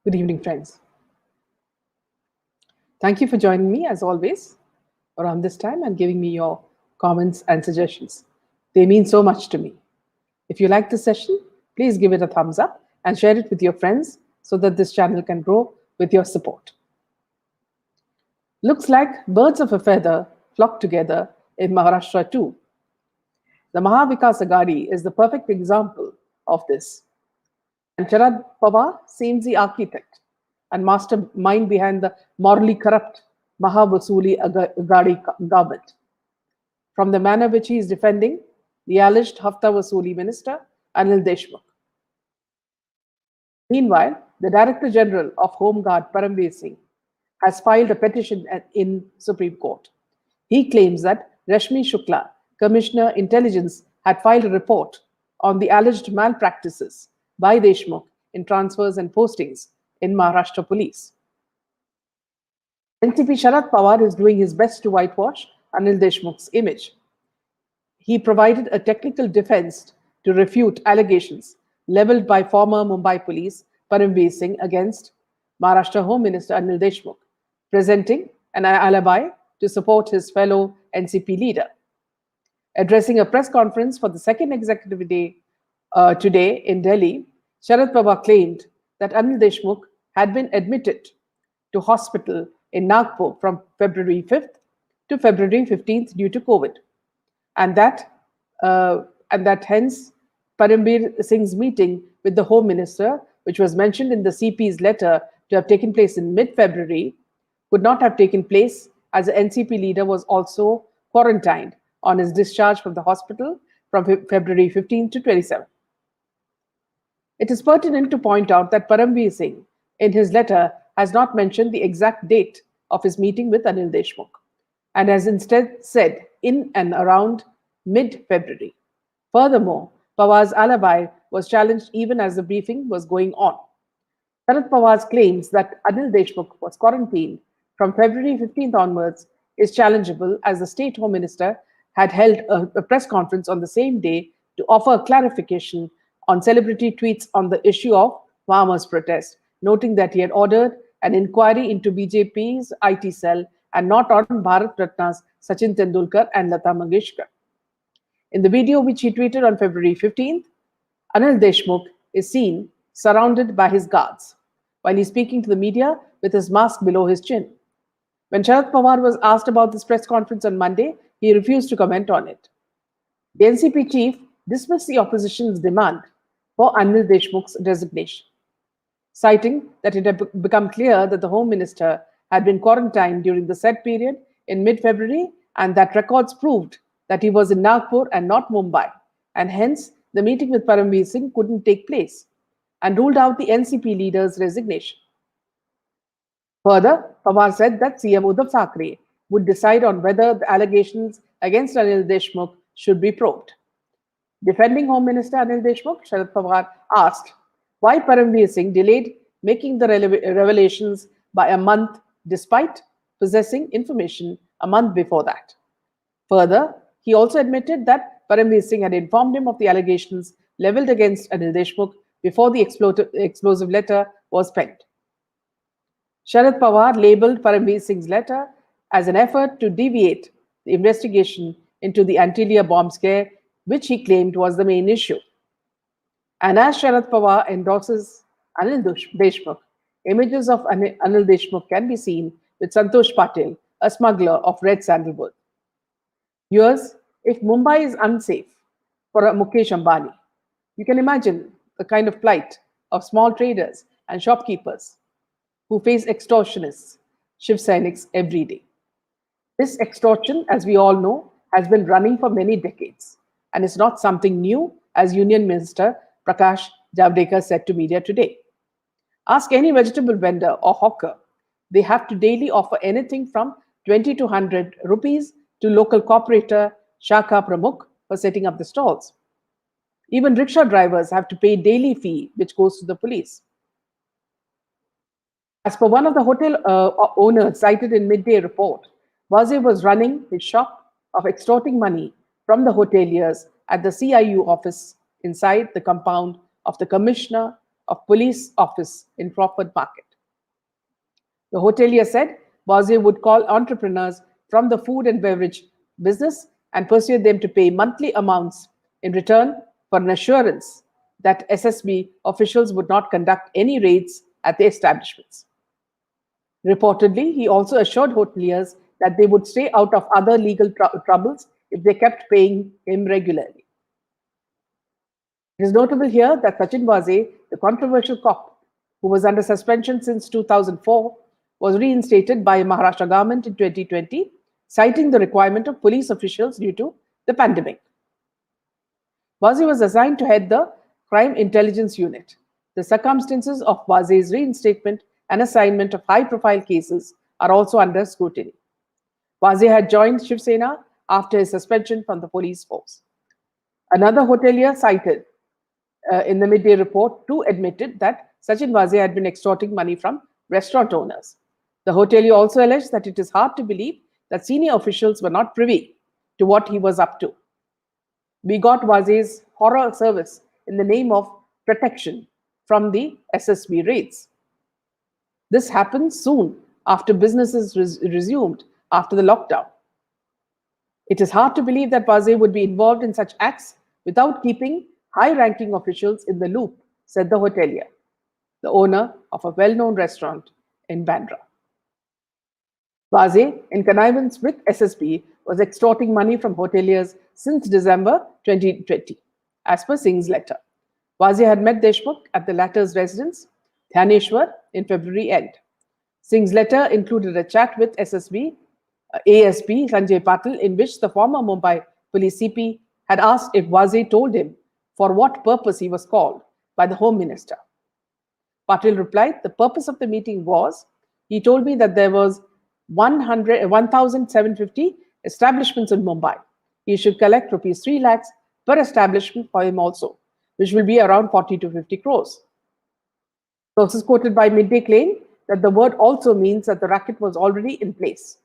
Good evening, friends. Thank you for joining me as always around this time and giving me your comments and suggestions. They mean so much to me. If you like this session, please give it a thumbs up and share it with your friends so that this channel can grow with your support. Looks like birds of a feather flock together in Maharashtra too. The Mahavikas Aghadi is the perfect example of this. And Sharad Pawar seems the architect and mastermind behind the morally corrupt Mahavasuli Aghadi government. From the manner which he is defending the alleged Hafta Vasuli minister, Anil Deshmukh. Meanwhile, the Director General of Home Guard, Parambir Singh, has filed a petition in Supreme Court. He claims that Rashmi Shukla, Commissioner Intelligence, had filed a report on the alleged malpractices by Deshmukh in transfers and postings in Maharashtra police. NCP Sharad Pawar is doing his best to whitewash Anil Deshmukh's image. He provided a technical defense to refute allegations leveled by former Mumbai police Parambir Singh against Maharashtra Home Minister Anil Deshmukh, presenting an alibi to support his fellow NCP leader. Addressing a press conference for the second executive day today in Delhi, Sharad Pawar claimed that Anil Deshmukh had been admitted to hospital in Nagpur from February 5th to February 15th due to COVID, and that hence Parambir Singh's meeting with the Home Minister, which was mentioned in the CP's letter to have taken place in mid-February, could not have taken place as the NCP leader was also quarantined on his discharge from the hospital from February 15 to 27. It is pertinent to point out that Parambir Singh, in his letter, has not mentioned the exact date of his meeting with Anil Deshmukh and has instead said in and around mid-February. Furthermore, Pawar's alibi was challenged even as the briefing was going on. Sharad Pawar's claims that Anil Deshmukh was quarantined from February 15th onwards is challengeable, as the State Home Minister had held a press conference on the same day to offer clarification on celebrity tweets on the issue of farmers' protest, noting that he had ordered an inquiry into BJP's IT cell and not on Bharat Ratnas Sachin Tendulkar and Lata Mangeshkar. In the video which he tweeted on February 15th, Anil Deshmukh is seen surrounded by his guards while he's speaking to the media with his mask below his chin. When Sharad Pawar was asked about this press conference on Monday, he refused to comment on it. The NCP chief dismissed the opposition's demand for Anil Deshmukh's resignation, citing that it had become clear that the Home Minister had been quarantined during the said period in mid-February and that records proved that he was in Nagpur and not Mumbai, and hence the meeting with Parambir Singh couldn't take place, and ruled out the NCP leader's resignation. Further, Pawar said that CM Uddhav Thackeray would decide on whether the allegations against Anil Deshmukh should be probed. Defending Home Minister Anil Deshmukh, Sharad Pawar asked why Parambir Singh delayed making the revelations by a month despite possessing information a month before that. Further, he also admitted that Parambir Singh had informed him of the allegations leveled against Anil Deshmukh before the explosive letter was penned. Sharad Pawar labelled Parambir Singh's letter as an effort to deviate the investigation into the Antilia bomb scare, which he claimed was the main issue. And as Sharad Pawar endorses Anil Deshmukh, images of Anil Deshmukh can be seen with Santosh Patil, a smuggler of red sandalwood. Viewers, if Mumbai is unsafe for a Mukesh Ambani, you can imagine the kind of plight of small traders and shopkeepers who face extortionists, Shiv Sainiks, every day. This extortion, as we all know, has been running for many decades and is not something new, as Union Minister Prakash Javadekar said to media today. Ask any vegetable vendor or hawker, they have to daily offer anything from 20 to 100 rupees to local corporator Shaka Pramukh for setting up the stalls. Even rickshaw drivers have to pay daily fee, which goes to the police. As per one of the hotel owners cited in midday report, Wazir was running his shop of extorting money from the hoteliers at the CIU office inside the compound of the Commissioner of police office in Crawford Market. The hotelier said Wazir would call entrepreneurs from the food and beverage business and persuade them to pay monthly amounts in return for an assurance that SSB officials would not conduct any raids at the establishments. Reportedly, he also assured hoteliers that they would stay out of other legal troubles if they kept paying him regularly. It is notable here that Sachin Wazir, the controversial cop who was under suspension since 2004, was reinstated by Maharashtra government in 2020, citing the requirement of police officials due to the pandemic. Wazir was assigned to head the Crime Intelligence Unit. The circumstances of Wazir's reinstatement and assignment of high-profile cases are also under scrutiny. Wazir had joined Shiv Sena after his suspension from the police force. Another hotelier cited in the midday report too admitted that Sachin Wazir had been extorting money from restaurant owners. The hotelier also alleged that it is hard to believe that senior officials were not privy to what he was up to. We got Wazir's horror service in the name of protection from the SSB raids. This happened soon after businesses resumed after the lockdown. It is hard to believe that Wazir would be involved in such acts without keeping high-ranking officials in the loop, said the hotelier, the owner of a well-known restaurant in Bandra. Wazir, in connivance with SSB, was extorting money from hoteliers since December 2020, as per Singh's letter. Wazir had met Deshmukh at the latter's residence, Dhyaneshwar, in February end. Singh's letter included a chat with SSB ASP Sanjay Patil, in which the former Mumbai police CP had asked if Wazir told him for what purpose he was called by the Home Minister. Patil replied, the purpose of the meeting was, he told me that there was 1,750 establishments in Mumbai. He should collect rupees 3 lakhs per establishment for him also, which will be around 40 to 50 crores. Sources quoted by Midday claim that the word also means that the racket was already in place,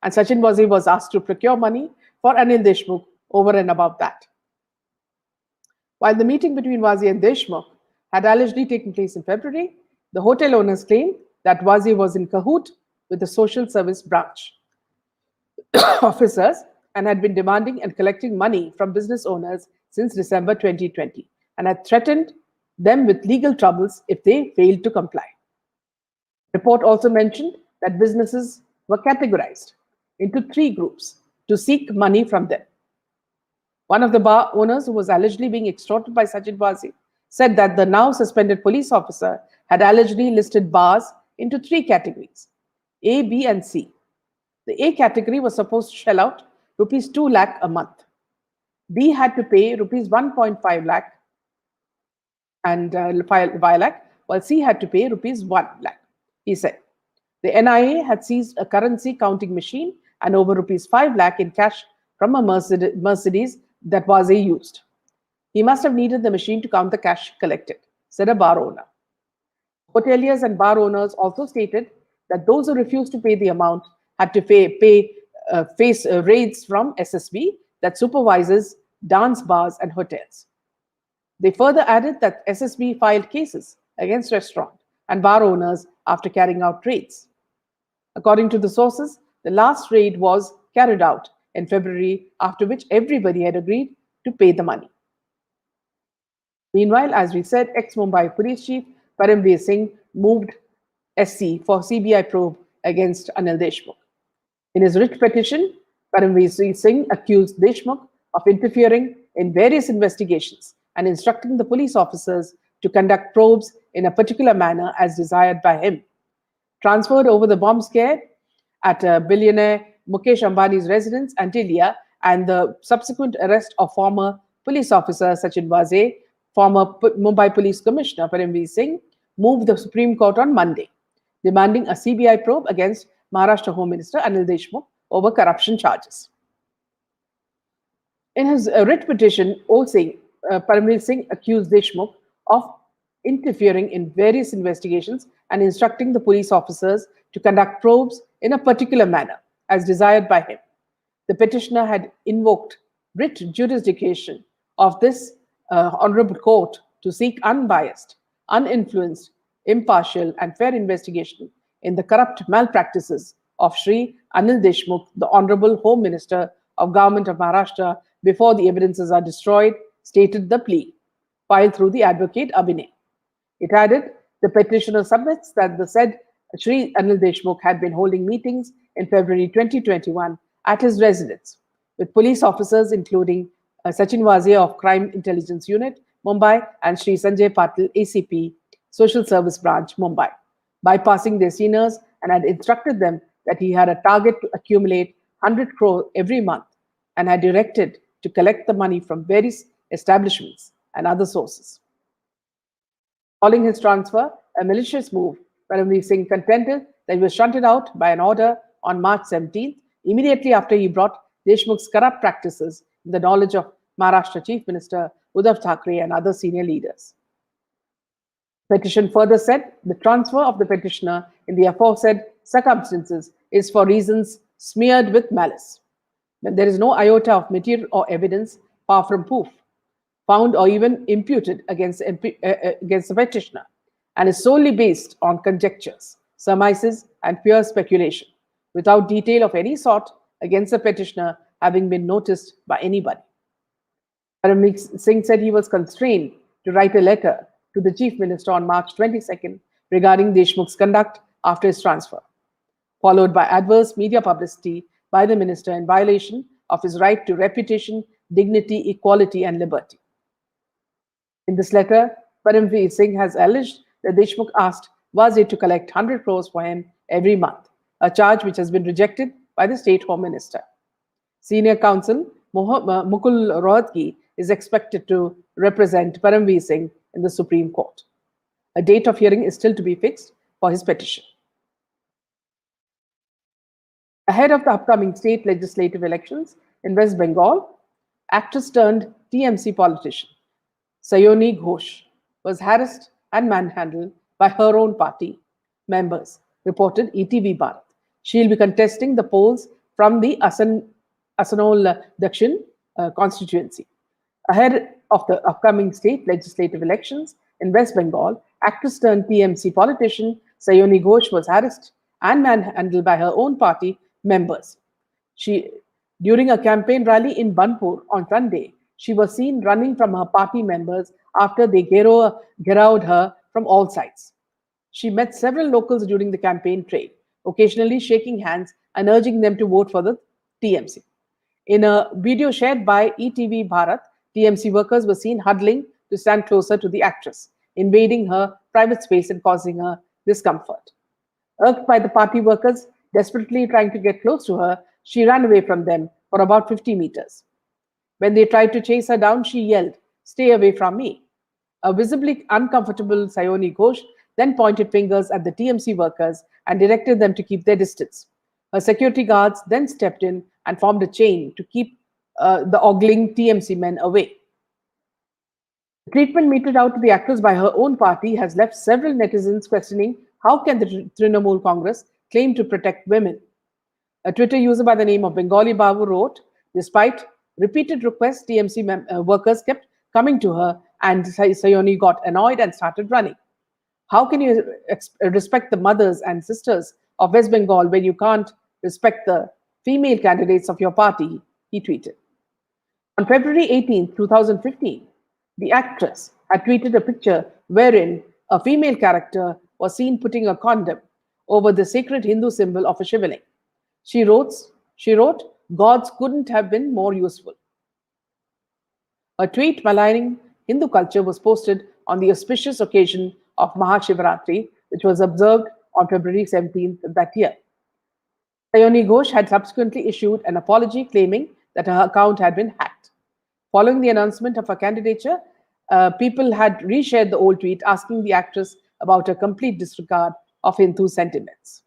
and Sachin Wazir was asked to procure money for Anil Deshmukh over and above that. While the meeting between Wazir and Deshmukh had allegedly taken place in February, the hotel owners claimed that Wazir was in cahoot with the social service branch officers and had been demanding and collecting money from business owners since December 2020 and had threatened them with legal troubles if they failed to comply. The report also mentioned that businesses were categorized into 3 groups to seek money from them. One of the bar owners, who was allegedly being extorted by Sachin Wazir, said that the now suspended police officer had allegedly listed bars into 3 categories, A, B, and C. The A category was supposed to shell out rupees 2 lakh a month. B had to pay rupees 1.5 lakh and 5 lakh, while C had to pay rupees 1 lakh, he said. The NIA had seized a currency counting machine and over rupees 5 lakh in cash from a Mercedes that Wazir used. He must have needed the machine to count the cash collected, said a bar owner. Hoteliers and bar owners also stated that those who refused to pay the amount had to face raids from SSB that supervises dance bars and hotels. They further added that SSB filed cases against restaurant and bar owners after carrying out raids. According to the sources, the last raid was carried out in February, after which everybody had agreed to pay the money. Meanwhile, as we said, ex-Mumbai police chief Parambir Singh moved SC for CBI probe against Anil Deshmukh. In his writ petition, Parambir Singh accused Deshmukh of interfering in various investigations and instructing the police officers to conduct probes in a particular manner as desired by him. Transferred over the bomb scare at billionaire Mukesh Ambani's residence, Antilia, and the subsequent arrest of former police officer Sachin Wazir, former Mumbai Police Commissioner Parambir Singh, moved the Supreme Court on Monday, demanding a CBI probe against Maharashtra Home Minister Anil Deshmukh over corruption charges. In his writ petition, Parambir Singh accused Deshmukh of interfering in various investigations and instructing the police officers to conduct probes in a particular manner, as desired by him. The petitioner had invoked writ jurisdiction of this honorable court to seek unbiased, uninfluenced, impartial, and fair investigation in the corrupt malpractices of Shri Anil Deshmukh, the Honorable Home Minister of Government of Maharashtra, before the evidences are destroyed, stated the plea, filed through the advocate Abhinay. It added, the petitioner submits that the said Shri Anil Deshmukh had been holding meetings in February 2021 at his residence with police officers including Sachin Wazia of Crime Intelligence Unit, Mumbai, and Shri Sanjay Patil, ACP, Social Service Branch, Mumbai, bypassing their seniors, and had instructed them that he had a target to accumulate 100 crore every month and had directed to collect the money from various establishments and other sources. Following his transfer, a malicious move, Parambir Singh contended that he was shunted out by an order on March 17th, immediately after he brought Deshmukh's corrupt practices in the knowledge of Maharashtra Chief Minister Uddhav Thackeray and other senior leaders. The petition further said the transfer of the petitioner in the aforesaid circumstances is for reasons smeared with malice. When there is no iota of material or evidence, far from proof, found or even imputed against the petitioner, and is solely based on conjectures, surmises, and pure speculation, without detail of any sort against the petitioner having been noticed by anybody. Parambir Singh said he was constrained to write a letter to the Chief Minister on March 22nd regarding Deshmukh's conduct after his transfer, followed by adverse media publicity by the minister in violation of his right to reputation, dignity, equality, and liberty. In this letter, Parambir Singh has alleged that Deshmukh asked Wazir to collect 100 crores for him every month, a charge which has been rejected by the State Home Minister. Senior counsel Mukul Rohatgi is expected to represent Parambir Singh in the Supreme Court. A date of hearing is still to be fixed for his petition. Ahead of the upcoming state legislative elections in West Bengal, actress turned TMC politician Sayoni Ghosh was harassed and manhandled by her own party members, reported ETV Bharat. She will be contesting the polls from the Asanol Dakshin constituency. Ahead of the upcoming state legislative elections in West Bengal, actress turned TMC politician Sayoni Ghosh was harassed and manhandled by her own party members. During a campaign rally in Banpur on Sunday, she was seen running from her party members after they garrowed her from all sides. She met several locals during the campaign trail, occasionally shaking hands and urging them to vote for the TMC. In a video shared by ETV Bharat, TMC workers were seen huddling to stand closer to the actress, invading her private space and causing her discomfort. Irked by the party workers desperately trying to get close to her, she ran away from them for about 50 meters. When they tried to chase her down, she yelled, "Stay away from me." A visibly uncomfortable Sayoni Ghosh then pointed fingers at the TMC workers and directed them to keep their distance. Her security guards then stepped in and formed a chain to keep the ogling TMC men away. The treatment meted out to the actress by her own party has left several netizens questioning how can the Trinamool Congress claim to protect women. A Twitter user by the name of Bengali Babu wrote, despite repeated requests, TMC workers kept coming to her and Sayoni got annoyed and started running. How can you respect the mothers and sisters of West Bengal when you can't respect the female candidates of your party, he tweeted. On February 18, 2015, the actress had tweeted a picture wherein a female character was seen putting a condom over the sacred Hindu symbol of a Shivaling. She wrote, "Gods couldn't have been more useful." A tweet maligning Hindu culture was posted on the auspicious occasion of Mahashivratri, which was observed on February 17th that year. Sayoni Ghosh had subsequently issued an apology claiming that her account had been hacked. Following the announcement of her candidature, people had reshared the old tweet asking the actress about her complete disregard of Hindu sentiments.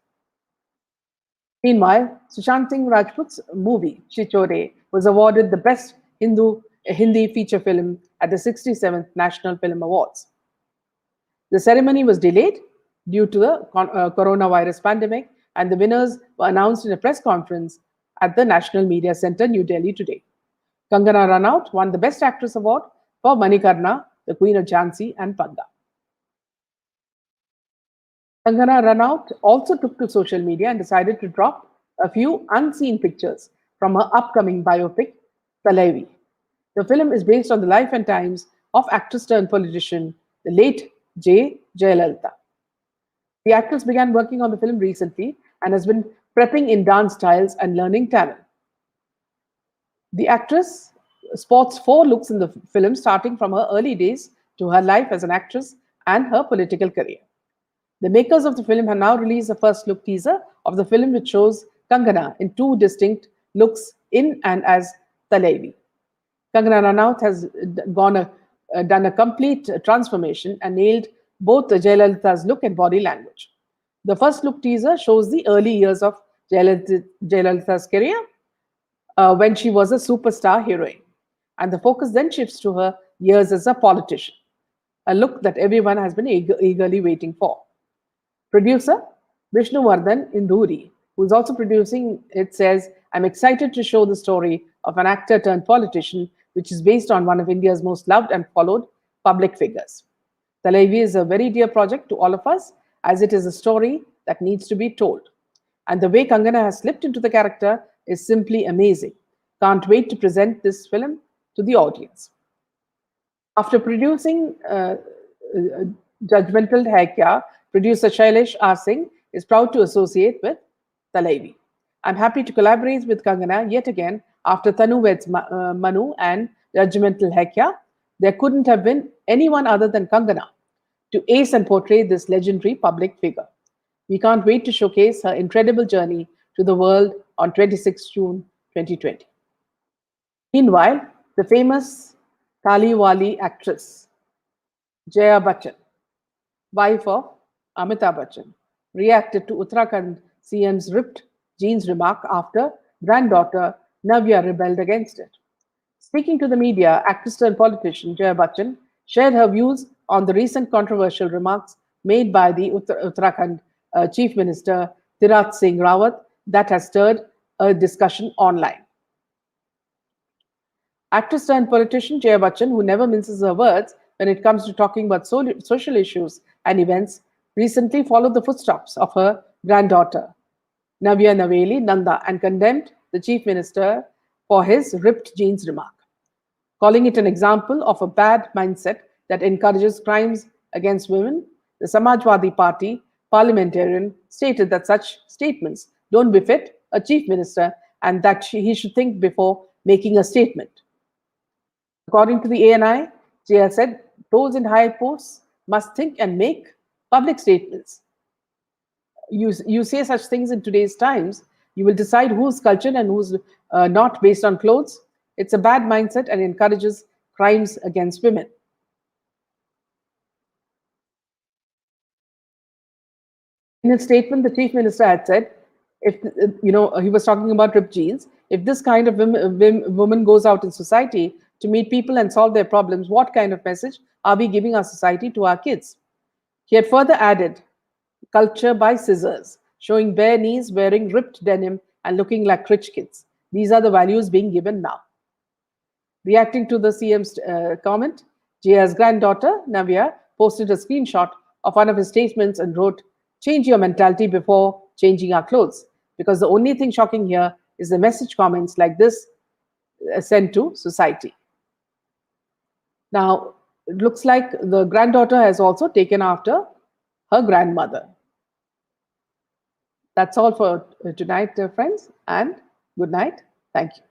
Meanwhile, Sushant Singh Rajput's movie Chichore was awarded the Best Hindi feature film at the 67th National Film Awards. The ceremony was delayed due to the coronavirus pandemic, and the winners were announced in a press conference at the National Media Center, New Delhi today. Kangana Ranaut won the Best Actress Award for Manikarna, the Queen of Jhansi and Panda. Kangana Ranaut also took to social media and decided to drop a few unseen pictures from her upcoming biopic, Talaivi. The film is based on the life and times of actress turned politician, the late Jayalalitha. The actress began working on the film recently and has been prepping in dance styles and learning Tamil. The actress sports four looks in the film, starting from her early days to her life as an actress and her political career. The makers of the film have now released a first look teaser of the film, which shows Kangana in two distinct looks in and as Talevi. Kangana Ranaut has done a complete transformation and nailed both Jayalalitha's look and body language. The first look teaser shows the early years of Jayalalitha's career when she was a superstar heroine. And the focus then shifts to her years as a politician, a look that everyone has been eagerly waiting for. Producer Vishnu Vardhan Induri, who is also producing it, says, "I'm excited to show the story of an actor turned politician, which is based on one of India's most loved and followed public figures. Talevi is a very dear project to all of us, as it is a story that needs to be told. And the way Kangana has slipped into the character is simply amazing. Can't wait to present this film to the audience." After producing Judgmental Hai Kya, producer Shailesh R. Singh is proud to associate with Talevi. "I'm happy to collaborate with Kangana yet again after Tanu Weds Manu and Judgmental Hai Kya. There couldn't have been anyone other than Kangana to ace and portray this legendary public figure. We can't wait to showcase her incredible journey to the world on 26 June 2020. Meanwhile, the famous Taliwali actress Jaya Bachchan, wife of Amitabh Bachchan, reacted to Uttarakhand CM's ripped jeans remark after granddaughter Navya rebelled against it. Speaking to the media, actress and politician Jaya Bachchan shared her views on the recent controversial remarks made by the Uttarakhand Chief Minister Tirath Singh Rawat that has stirred a discussion online. Actress turned politician Jaya Bachchan, who never minces her words when it comes to talking about social issues and events, recently followed the footsteps of her granddaughter, Navya Naveli Nanda, and condemned the chief minister for his ripped jeans remark, calling it an example of a bad mindset that encourages crimes against women. The Samajwadi Party parliamentarian stated that such statements don't befit a chief minister and that he should think before making a statement. According to the ANI, Jaya said those in high posts must think and make public statements. You say such things in today's times, you will decide who's cultured and who's not based on clothes. It's a bad mindset and encourages crimes against women. In his statement, the chief minister had said, if he was talking about ripped jeans, if this kind of woman goes out in society to meet people and solve their problems, what kind of message are we giving our society to our kids? He had further added, culture by scissors, showing bare knees, wearing ripped denim, and looking like rich kids. These are the values being given now. Reacting to the CM's comment, Jaya's granddaughter, Navya, posted a screenshot of one of his statements and wrote, "Change your mentality before changing our clothes, because the only thing shocking here is the message comments like this sent to society." Now, it looks like the granddaughter has also taken after her grandmother. That's all for tonight, friends, and good night. Thank you.